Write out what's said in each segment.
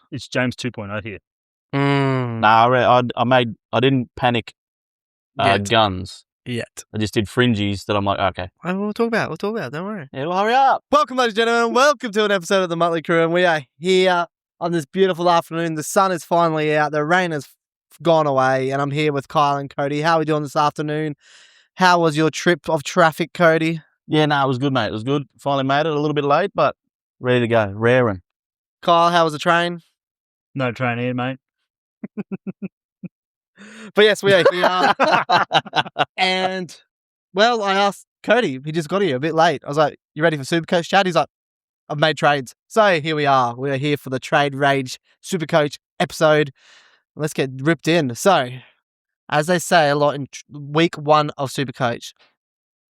It's James 2.0 here. Nah, I didn't panic guns. Yet. I just did fringies that I'm like, okay. We'll talk about it. Don't worry. Yeah, well, hurry up. Welcome, ladies and gentlemen. Welcome to an episode of the Muttlay Krew, and we are here on this beautiful afternoon. The sun is finally out. The rain has gone away, and I'm here with Kyle and Cody. How are we doing this afternoon? How was your trip of traffic, Cody? Yeah, no, it was good, mate. It was good. Finally made it a little bit late, but ready to go. Raring. Kyle, how was the train? No train here, mate. But yes, we are here. And, well, I asked Cody, he just got here a bit late. I was like, you ready for SuperCoach chat? He's like, I've made trades. So here we are. We are here for the Trade Rage SuperCoach episode. Let's get ripped in. So, as they say a lot in week 1 of SuperCoach,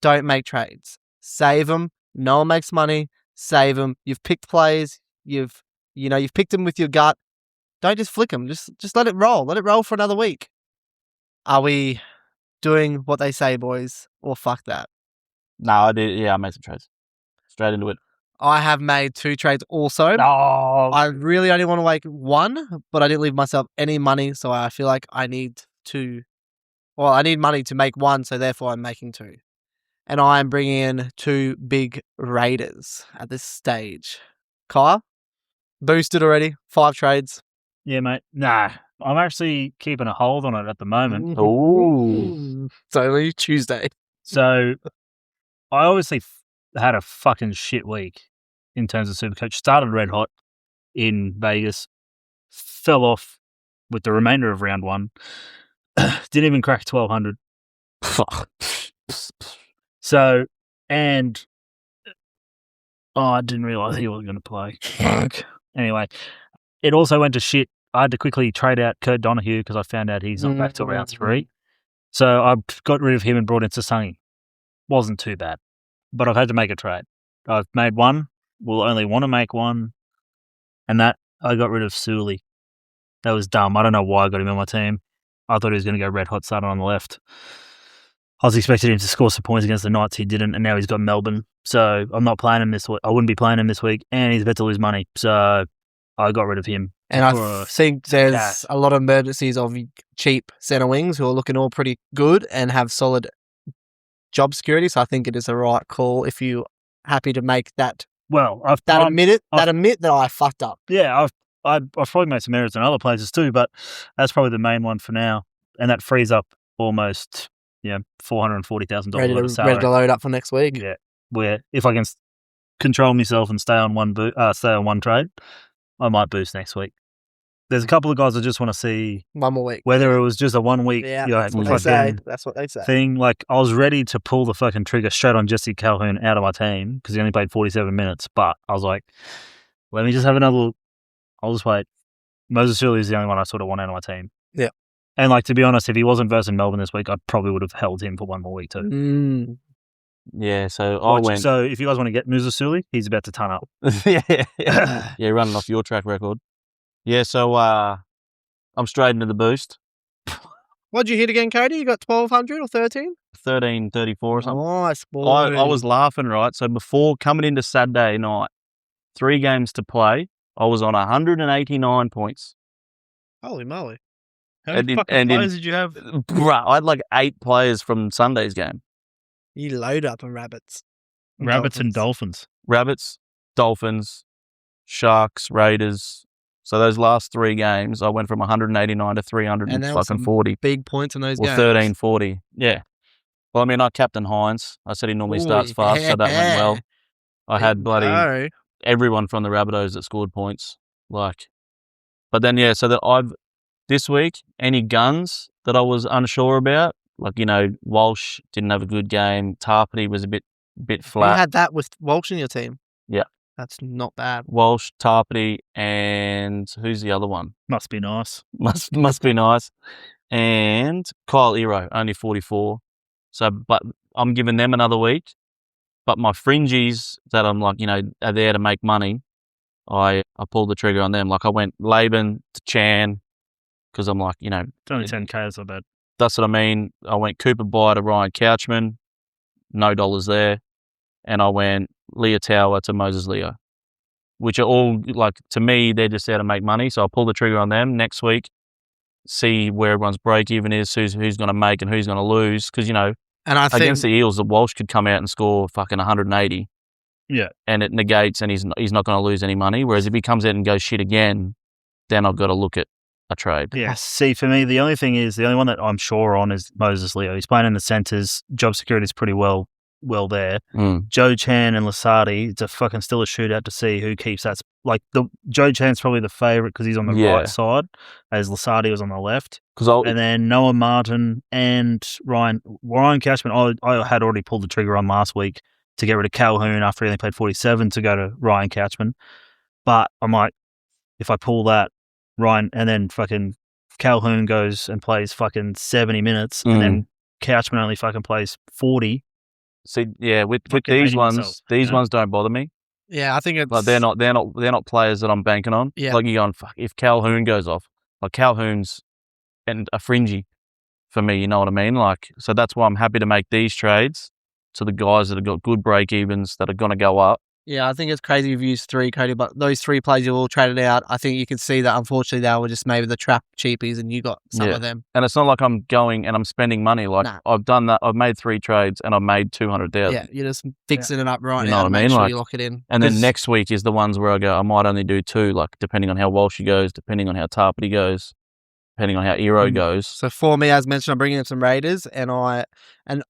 don't make trades. Save them. No one makes money. Save them. You've picked players. You've picked them with your gut. Don't just flick them. Just let it roll. Let it roll for another week. Are we doing what they say, boys, or fuck that? No, I did. Yeah, I made some trades. Straight into it. I have made 2 trades also. Oh. I really only want to make 1, but I didn't leave myself any money, so I feel like I need money to make 1, so therefore I'm making 2. And I am bringing in 2 big raiders at this stage. Kyle, boosted already, 5 trades. Yeah, mate. Nah, I'm actually keeping a hold on it at the moment. Ooh. It's only Tuesday. So I obviously had a fucking shit week in terms of SuperCoach. Started red hot in Vegas, fell off with the remainder of round 1. Didn't even crack 1,200. So, and I didn't realise he wasn't going to play. Fuck. Anyway, it also went to shit. I had to quickly trade out Kurt Donahue because I found out he's not back till round 3. So I got rid of him and brought in Sasangi. Wasn't too bad, but I've had to make a trade. I've made 1. Will only want to make 1, and that I got rid of Sully. That was dumb. I don't know why I got him on my team. I thought he was going to go red hot starting on the left. I was expecting him to score some points against the Knights. He didn't, and now he's got Melbourne. So I'm not playing him this week. I wouldn't be playing him this week, and he's about to lose money. So I got rid of him. And I think there's a lot of emergencies of cheap centre wings who are looking all pretty good and have solid job security. So I think it is the right call if you're happy to make that. Well, admit that I fucked up. Yeah, I've probably made some errors in other places too, but that's probably the main one for now, and that frees up almost $440,000 ready to load up for next week. Yeah, where if I can control myself and stay on one trade, I might boost next week. There's a couple of guys I just want to see 1 more week. Whether it was just a 1 week, that's what they say. That's what they say. Thing. Like I was ready to pull the fucking trigger straight on Jesse Calhoun out of my team because he only played 47 minutes. But I was like, let me just have another look. I'll just wait. Moses Sully is the only one I sort of want out of my team. Yeah. And like to be honest, if he wasn't versus Melbourne this week, I probably would have held him for 1 more week too. Yeah, so I went. So if you guys want to get Moses Sully, he's about to ton up. Yeah, running off your track record. Yeah, so I'm straight into the boost. What'd you hit again, Cody? You got 1,200 or 13? 1334 or something. Nice, boy. I was laughing, right? So before coming into Saturday night, 3 games to play, I was on 189 points. Holy moly. How many fucking players did you have? Bruh, I had like 8 players from Sunday's game. You load up on rabbits. Rabbits and dolphins. Rabbits, Dolphins, Sharks, Raiders. So those last 3 games, I went from 189 to 340. Big points in those games. 1340. Yeah. Well, I mean, I captain Hines. I said he normally starts fast, so that went well. I had bloody everyone from the Rabbitohs that scored points. But then, yeah, so that this week, any guns that I was unsure about, Walsh didn't have a good game. Tarpany was a bit flat. You had that with Walsh in your team? Yeah. That's not bad. Walsh, Tarpany, and who's the other one? Must be nice. Must be nice. And Kyle Ero, only 44. So, but I'm giving them another week. But my fringies that I'm are there to make money, I pulled the trigger on them. Like I went Laban to Chan because I'm like, it's only 10K, that's not bad. That's what I mean. I went Cooper Bye to Ryan Couchman, no dollars there. And I went Leah Tower to Moses Leo. which are all, like, to me, they're just there to make money. So I'll pull the trigger on them next week, see where everyone's break even is, who's going to make and who's going to lose. Because, and I think against the Eels, the Walsh could come out and score fucking 180. Yeah. And it negates, and he's not going to lose any money. Whereas if he comes out and goes shit again, then I've got to look at a trade. Yeah. See, for me, the only one that I'm sure on is Moses Leo. He's playing in the centres. Job security is pretty well there. Joe Chan and Lasardi, it's still a shootout to see who keeps that. Like, Joe Chan's probably the favourite because he's on the right side, as Lasardi was on the left. And then Noah Martin and Ryan Cashman, I had already pulled the trigger on last week to get rid of Calhoun after he only played 47 to go to Ryan Cashman. But I'm like, if I pull that, Ryan, and then fucking Calhoun goes and plays fucking 70 minutes, and then Couchman only fucking plays 40. See, yeah, with these ones, ones don't bother me. Yeah, I think it's like they're not players that I'm banking on. Yeah. Like, you're going, fuck, if Calhoun goes off, like, Calhoun's and a fringy for me, you know what I mean? Like, so that's why I'm happy to make these trades to the guys that have got good break evens that are going to go up. Yeah, I think it's crazy you've used 3, Cody, but those 3 players you all traded out, I think you can see that unfortunately they were just maybe the trap cheapies and you got some of them. And it's not like I'm going and I'm spending money. Like, I've done that. I've made 3 trades and I've made 200,000. Yeah, you're just fixing it up right now. You know what I mean? Make sure like, you lock it in. And then next week is the ones where I go, I might only do 2, like, depending on how Walshy goes, depending on how Tarpany goes, depending on how Eero goes. So for me, as mentioned, I'm bringing in some Raiders, and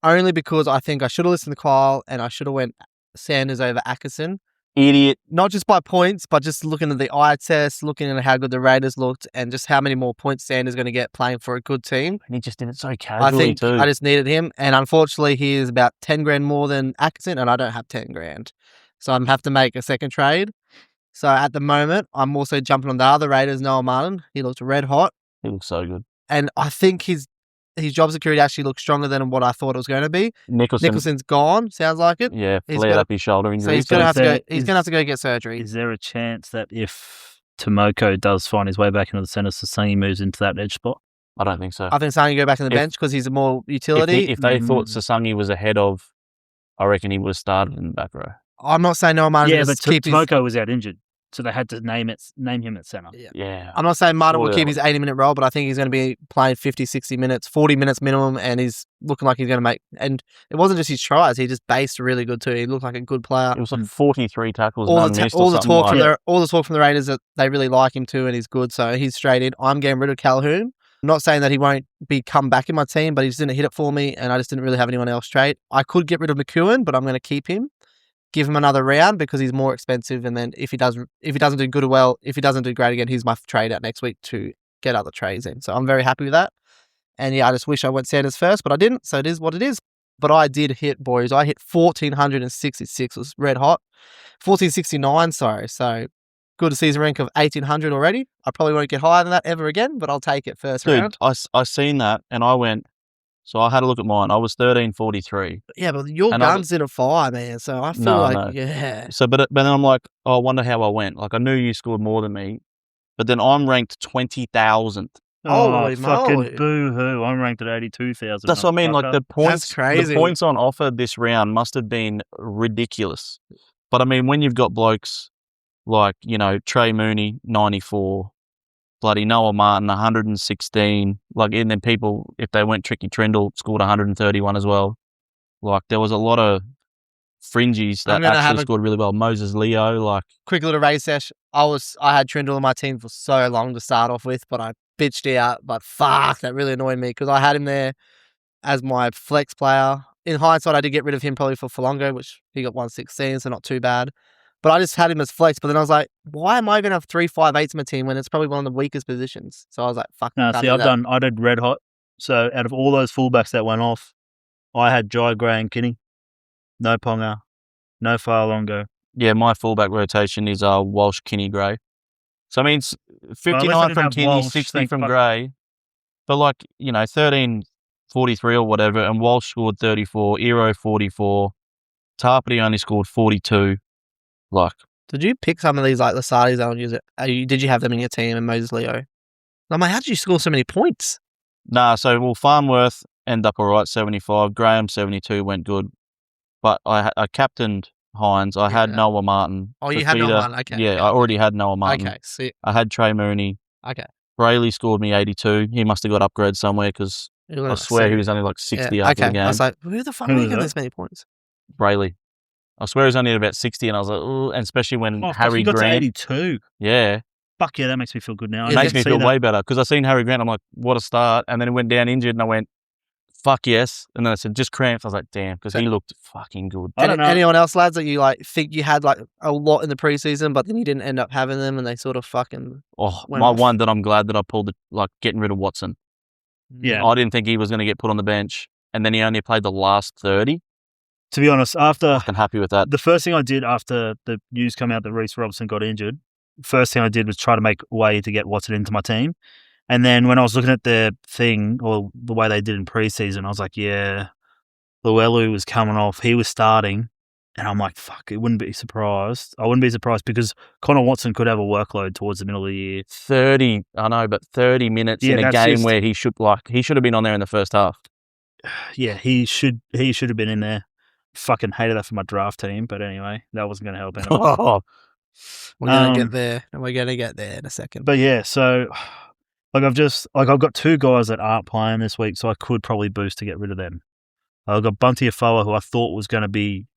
only because I think I should have listened to Kyle and I should have went Sanders over Atkinson. Idiot. Not just by points, but just looking at the eye test, looking at how good the Raiders looked, and just how many more points Sanders going to get playing for a good team. And he just did it so casually, I think too. I just needed him, and unfortunately, he is about 10 grand more than Atkinson, and I don't have 10 grand. So I'm have to make a second trade. So at the moment, I'm also jumping on the other Raiders, Noah Martin. He looks red hot. He looks so good. And I think his job security actually looks stronger than what I thought it was going to be. Nicholson's gone, sounds like it. Yeah, flared up his shoulder injury. So he's going to have to go. He's going to have to go get surgery. Is there a chance that if Tomoko does find his way back into the centre, Sasangi moves into that edge spot? I don't think so. I think Sasangi go back on the bench because he's a more utility. If they thought Sasangi was ahead of, I reckon he would have started in the back row. I'm not saying Noah Martin. Yeah, but Tomoko was out injured. So they had to name him at centre. Yeah. I'm not saying Martin will keep his 80-minute role, but I think he's going to be playing 50, 60 minutes, 40 minutes minimum, and he's looking like he's going to make... And it wasn't just his tries. He just based really good too. He looked like a good player. It was like 43 tackles. All the talk from the Raiders that they really like him too, and he's good. So he's straight in. I'm getting rid of Calhoun. I'm not saying that he won't come back in my team, but he just didn't hit it for me, and I just didn't really have anyone else straight. I could get rid of McEwen, but I'm going to keep him. Give him another round because he's more expensive, and then if he doesn't do great again, he's my trade out next week to get other trades in. So I'm very happy with that. And yeah, I just wish I went Sanders first, but I didn't. So it is what it is. But I did hit, boys. I hit 1,466. It was red hot. 1,469, sorry. So good season rank of 1,800 already. I probably won't get higher than that ever again, but I'll take it first round. I seen that and I went. So I had a look at mine. I was 1343. Yeah, but your guns didn't fire, man. So I feel yeah. So, but then I'm like, I wonder how I went. Like, I knew you scored more than me, but then I'm ranked 20,000. Holy fucking moly. boo-hoo. I'm ranked at 82,000. That's what I mean. Like, the points, That's crazy. The points on offer this round must have been ridiculous. But I mean, when you've got blokes like, Trey Mooney, 94, bloody Noah Martin, 116. Like, and then people, if they went Tricky Trindle, scored 131 as well. Like, there was a lot of fringies that actually scored really well. Moses Leo, like... Quick little race sesh. I had Trindle on my team for so long to start off with, but I bitched out. But fuck, that really annoyed me because I had him there as my flex player. In hindsight, I did get rid of him probably for Folongo, which he got 116, so not too bad. But I just had him as flex. But then I was like, why am I going to have 3 5/8s in my team when it's probably one of the weakest positions? So I was like, fuck. No, see, I did red hot. So out of all those fullbacks that went off, I had Jai Gray and Kinney. No Ponga. No Farlongo. Yeah, my fullback rotation is Walsh, Kinney, Gray. So I mean, it's 59 from Kinney, Walsh, 60 from Gray. But like, 1343 or whatever, and Walsh scored 34, Eero 44, Tarpany only scored 42. Like, did you pick some of these like Lasardis that don't use it? Did you have them in your team and Moses Leo? I'm like, how did you score so many points? Nah, so Farnworth ended up all right, 75. Graham 72 went good, but I captained Hines. I had Yeah. Noah Martin. Oh, you had Noah Fafita- Martin. Okay. Yeah, okay. I already had Noah Martin. Okay. See. I had Trey Mooney. Okay. Brayley scored me 82. He must have got upgrade somewhere because I swear he was only like 60 after the game. I was like, who the fuck Who are was you getting that? this many points? Brayley. I swear he was only at about 60, and I was like, oh, and especially when Harry he got Grant. to 82. Yeah. Fuck yeah, that makes me feel good now. It makes me feel way better because I seen Harry Grant. I'm like, what a start. And then he went down injured, and I went, fuck yes. And then I said, just cramps. I was like, damn, because he looked fucking good. I don't know. Anyone else, lads, that you like think you had like a lot in the preseason, but then you didn't end up having them, and they sort of fucking. Oh, went my off? one that I'm glad that I pulled, getting rid of Watson. Yeah. I didn't think he was going to get put on the bench, and then he only played the last 30. To be honest, after I'm happy with that. the first thing I did after the news came out that Reece Robinson got injured, first thing I did was try to make a way to get Watson into my team. And then when I was looking at the thing or the way they did in preseason, I was like, yeah, Luelu was coming off. He was starting. And I'm like, fuck, I wouldn't be surprised because Connor Watson could have a workload towards the middle of the year. 30, I know, but 30 minutes in a game where he should have been on there in the first half. Yeah, he should have been in there. Fucking hated that for my draft team, but anyway, that wasn't going to help anyone. We're gonna get there, and we're gonna get there in a second. But yeah, so I've got two guys that aren't playing this week, so I could probably boost to get rid of them. I've got Bunty Afoa, who I thought was going to be.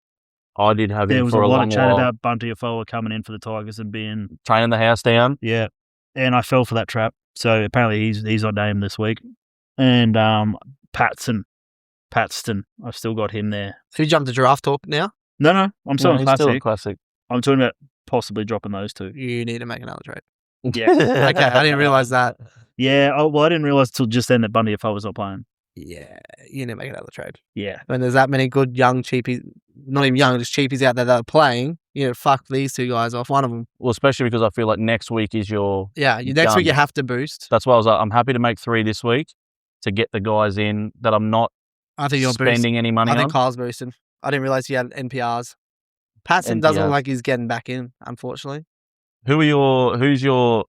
I did have him There was for a a lot long of chat while. about Bunty Afoa coming in for the Tigers and being Training the house down. yeah, and I fell for that trap. So apparently he's not named this week. And Paxton, I've still got him there. Have you jumped to draft talk now? No, I'm still in he's still a classic. classic. I'm talking about possibly dropping those two. You need to make another trade. Yeah. Okay, I didn't realize that. Yeah, I didn't realize till just then that Bunty Afoa was not playing. Yeah, you need to make another trade. Yeah. When there's that many good young cheapies, not even young, just cheapies out there that are playing, you know, fuck these two guys off. One of them. Well, especially because I feel like next week is your. Yeah, next week you have to boost. That's why I was like, I'm happy to make 3 this week to get the guys in that I'm not I think you're spending boosting. any money I think on. Kyle's boosting. I didn't realize he had NPRs. Patson doesn't look like he's getting back in, unfortunately. Who's your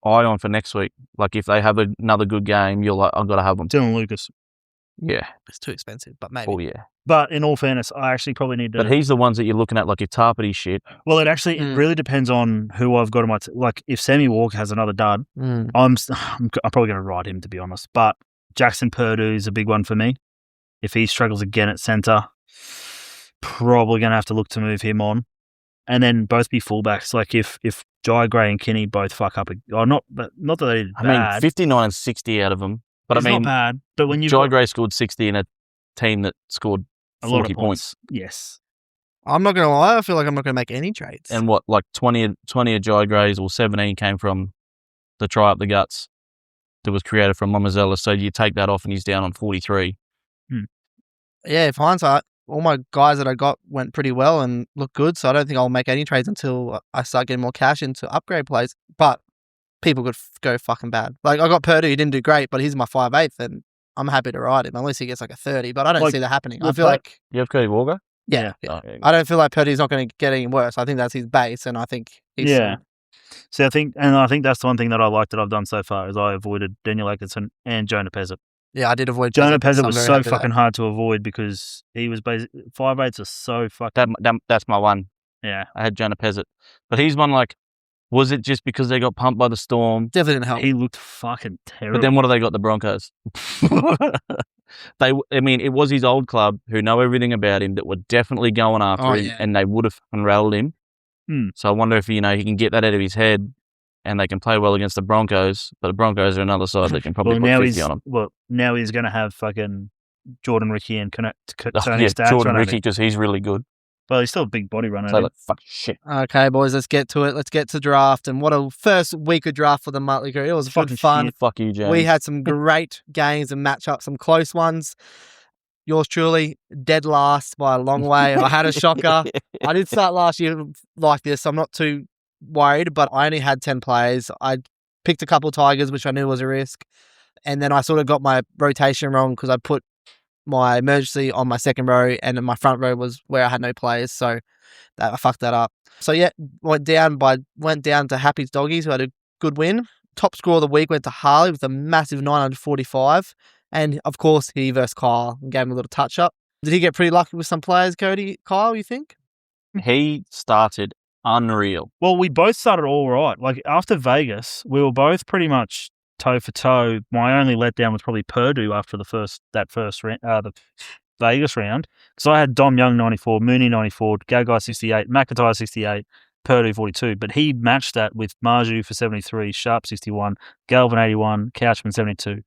eye on for next week? Like if they have another good game, you're like, I've got to have them. Dylan Lucas. Yeah. It's too expensive, but maybe. Oh yeah. But in all fairness, I actually probably need to. But he's the ones that you're looking at, like if Tarpity shit. Well, it really depends on who I've got in my like. If Sammy Walker has another dud, I'm probably going to ride him, to be honest. But Jackson Purdue is a big one for me. If he struggles again at centre, probably going to have to look to move him on, and then both be fullbacks. Like if Jai Gray and Kinney both fuck up, or not that they did bad. I mean, 59 and 60 out of them. But it's I mean, not bad. But when you Jai Gray scored 60 in a team that scored a lot 40 of points. Yes. I'm not going to lie. I feel like I'm not going to make any trades. And what, like 20 of Jai Grays or 17 came from the try up the guts that was created from Mamazella. So you take that off and he's down on 43. Yeah, if hindsight, all my guys that I got went pretty well and looked good. So I don't think I'll make any trades until I start getting more cash into upgrade plays. But people could go fucking bad. Like I got Purdue, he didn't do great, but he's my 5/8, and I'm happy to ride him unless he gets like a 30. But I don't see that happening. I feel like You have Cody Walker? yeah. Oh, I don't feel like Purdue's not going to get any worse. I think that's his base, and I think he's So I think that's the one thing that I like that I've done so far is I avoided Daniel Atkinson and Jonah Pezzett. Yeah, I did avoid Jonah Pezzett so I'm was very so happy with fucking hard to avoid because he was basically 5/8s are so fucking That's my one. yeah. I had Jonah Pezzett. But he's one like, was it just because they got pumped by the Storm? that. Definitely didn't help. He looked fucking terrible. But then what do they got? The Broncos. It was his old club who know everything about him that were definitely going after him, and they would have unraveled him. So I wonder if he can get that out of his head, and they can play well against the Broncos. But the Broncos are another side that can probably put 50 on him. Well, now he's going to have fucking Jordan Ricky and Tony Stats. Jordan Ricky because he's really good. Well, he's still a big body runner. So like fuck shit. Okay, boys, let's get to it. Let's get to draft. And what a first week of draft for the Muttlay Krew. It was fucking fun. Shit. Fuck you, James. We had some great games and matchups, some close ones. Yours truly, dead last by a long way. I had a shocker. I did start last year like this. I'm not too worried, but I only had 10 players. I picked a couple Tigers, which I knew was a risk. And then I sort of got my rotation wrong because I put my emergency on my second row, and then my front row was where I had no players, so I fucked that up. So yeah, went down to Happy's Doggies, who had a good win. Top score of the week went to Harley with a massive 945, and of course he versus Kyle and gave him a little touch up. Did he get pretty lucky with some players, Cody? Kyle, you think? He started unreal. Well, we both started all right. Like after Vegas, we were both pretty much toe for toe. My only letdown was probably Purdue after the first round, the Vegas round, because I had Dom Young 94, Mooney 94, Gagai 68, McIntyre 68, Purdue 42. But he matched that with Marju for 73, Sharp 61, Galvin 81, Couchman 72.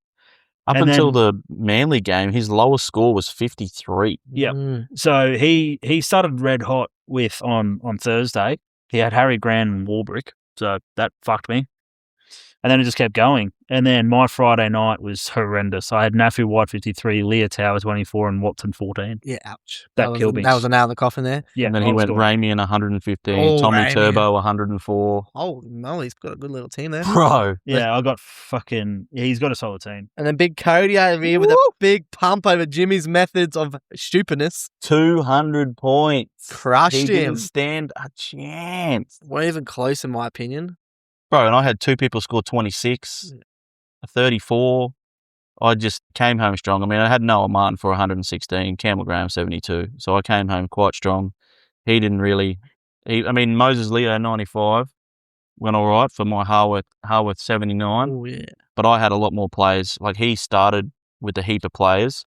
Up And until then- the Manly game, his lowest score was 53. Yeah. So he started red hot with on Thursday. He had Harry Grant and Warbrick, so that fucked me. And then it just kept going. And then my Friday night was horrendous. I had Nafu White 53, Leah Tower 24, and Watson 14. Yeah, ouch. That killed me. That was a nail in the coffin there. Yeah, And then he I was went good. Ramian 115, Oh, Tommy Ramian. Turbo 104. Oh, no, he's got a good little team there. Bro. Yeah, I got he's got a solid team. And then big Cody over here with a big pump over Jimmy's methods of stupidness. 200 points. Crushed He him. didn't stand a chance. Weren't even close, in my opinion. Bro, and I had two people score 26, a 34. I just came home strong. I mean, I had Noah Martin for 116, Campbell Graham 72. So I came home quite strong. He didn't really... Moses Leo 95 went all right for my Harworth 79. Oh, yeah. But I had a lot more players. Like, he started with a heap of players.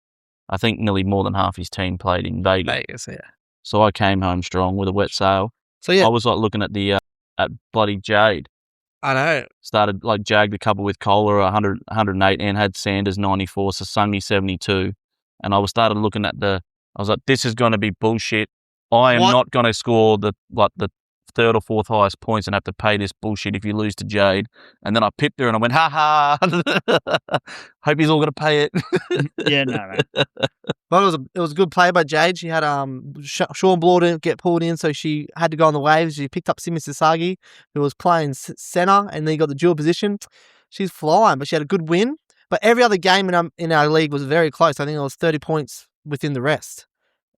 I think nearly more than half his team played in Vegas. Yeah. So I came home strong with a wet sail. So, yeah, I was like looking at the at bloody Jade. I know. Started like jagged a couple with Kohler 100, 108 and had Sanders 94, Sasungi 72. And I started looking at I was like, this is going to be bullshit. I am not going to score the third or fourth highest points and have to pay this bullshit if you lose to Jade. And then I pipped her and I went, ha ha. Hope he's all going to pay it. Yeah, no. But it was a good play by Jade. She had Sean Bloor didn't get pulled in, so she had to go on the waves. She picked up Simi Sasagi, who was playing center, and then got the dual position. She's flying, but she had a good win. But every other game in our league was very close. I think it was 30 points within the rest.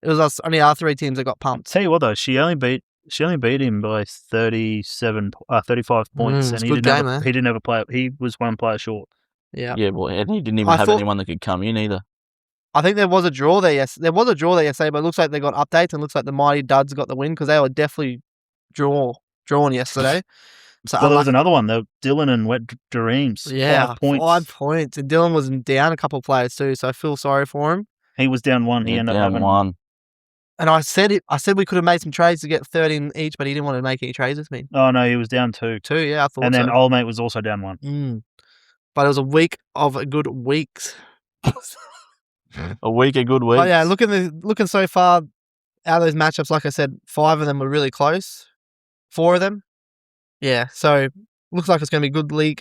It was us, only our three teams that got pumped. Tell you what though, she only beat him by 35 points, and it's a good game, he didn't have a player. He was one player short. Yeah. Yeah, well, and he didn't even have anyone that could come in either. I think there was a draw there. Yes, there was a draw there yesterday, but it looks like they got updates and it looks like the Mighty Duds got the win because they were definitely drawn yesterday. So Well, there was another one, though. Dylan and Wet Dreams. Yeah, 5 points. 5 points. And Dylan was down a couple of players too, so I feel sorry for him. He was down one. He ended up down having one. And I said we could have made some trades to get 13 each, but he didn't want to make any trades with me. Oh no, he was down two. Yeah, I thought And then so. old mate was also down one. But it was a week of good weeks. A week of good weeks. Oh yeah, looking so far out of those matchups, like I said, 5 of them were really close. 4 of them. Yeah, so looks like it's going to be a good league,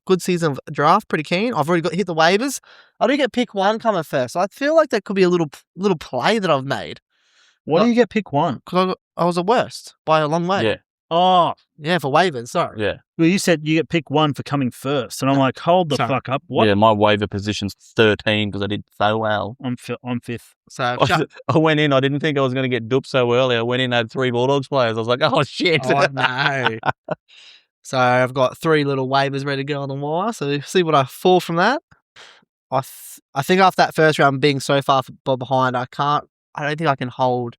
good season of draft. Pretty keen. I've already hit the waivers. I do get pick 1 coming first. I feel like that could be a little play that I've made. Why do you get pick 1? Because I was the worst by a long way. Yeah. Oh, Yeah, for waivers, sorry. Yeah. well, you said you get pick 1 for coming first, and I'm like, hold the Sorry. fuck up. What? Yeah, my waiver position's 13 because I did so well. I'm 5th. So, I went in, I didn't think I was going to get duped so early. I went in, had 3 Bulldogs players. I was like, oh, shit. oh, no. So I've got 3 little waivers ready to go on the wire. So see what I fall from that. I think after that first round being so far behind, I don't think I can hold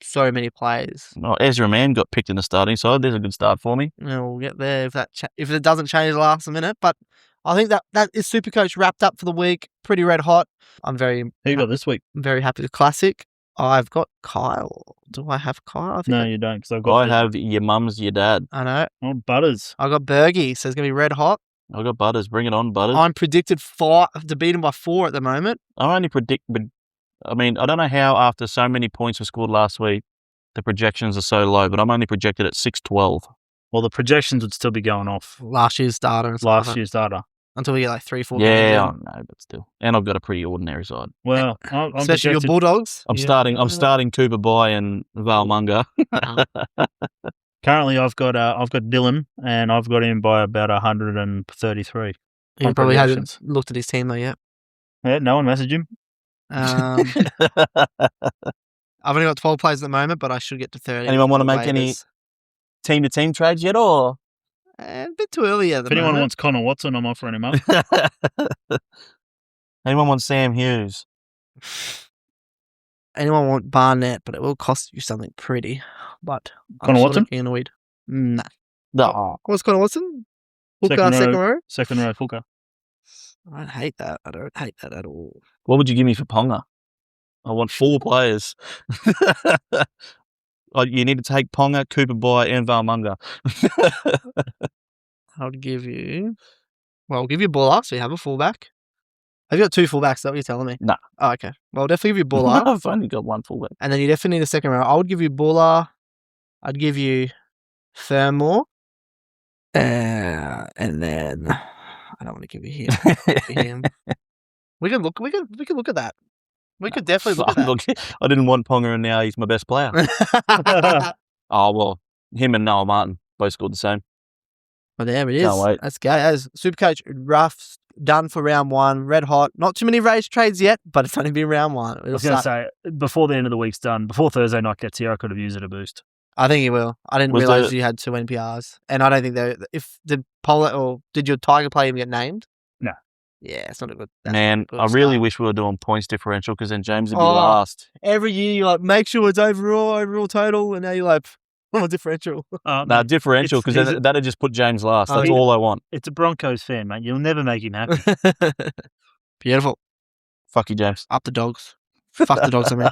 so many players. Oh, Ezra Mann got picked in the starting side. There's a good start for me. We'll get there if it doesn't change last minute. But I think that is SuperCoach wrapped up for the week. Pretty red hot. I'm Who you got this week? very happy with Classic. I've got Kyle. Do I have Kyle? No, you don't, because I've got. I have your mum's, your dad. I know. Oh, Butters. I got Bergie, so it's gonna be red hot. I got Butters. Bring it on, Butters. I'm predicted 5 to beat him by 4 at the moment. I only predict, but I mean, I don't know how after so many points were scored last week, the projections are so low, but I'm only projected at 6-12. Well, the projections would still be going off Last year's data and stuff. last year's data. Until we get like 3-4 games Yeah, in. I know, but still. And I've got a pretty ordinary side. Well, I'm Especially your projected- Bulldogs. I'm Yeah. starting Cooper Bai and Valmunga. Currently, I've got Dylan, and I've got him by about 133. You on probably projections. hasn't looked at his team though yet. Yeah, no one messaged him. I've only got 12 players at the moment, but I should get to 30. Anyone want to on make any waivers. team-to-team trades yet, or? A bit too early at the If anyone moment. wants Connor Watson, I'm offering him up. Anyone want Sam Hughes? Anyone want Barnett, but it will cost you something pretty. but Connor I'm sort Watson? of annoyed. Nah. No. What's Connor Watson? Hooker, second row? Second row hooker. I don't hate that. I don't hate that at all. What would you give me for Ponga? I want 4 players. You need to take Ponga, Cooper Bye, and Valmunga. I'll give you Buller, so you have a fullback. Have you got 2 fullbacks? Is that what you're telling me? No. Oh, okay. Well, I'll definitely give you Buller. I've only got 1 fullback. And then you definitely need a second row. I would give you Buller. I'd give you Fermor. And then I don't want to give you him. We could look at that. We could definitely look at that. Look, I didn't want Ponga, and now he's my best player. Oh, well, him and Noah Martin both scored the same. Well, there it is. Can't wait. Let's go. As Supercoach rough done for round 1, red hot. Not too many race trades yet, but it's only been round 1. I was going to say, before the end of the week's done, before Thursday night gets here, I could have used it a boost. I think you will. I didn't realize you had 2 NPRs, and I don't think did your Tiger play even get named? No. Yeah, it's not a good. Man, I really wish we were doing points differential because then James would be last. Every year you're like, make sure it's overall total, and now you're like, differential. No, differential because that'd just put James last. That's all I want. It's a Broncos fan, mate. You'll never make him happy. Beautiful. Fuck you, James. Up the dogs. Fuck the dogs, I mean.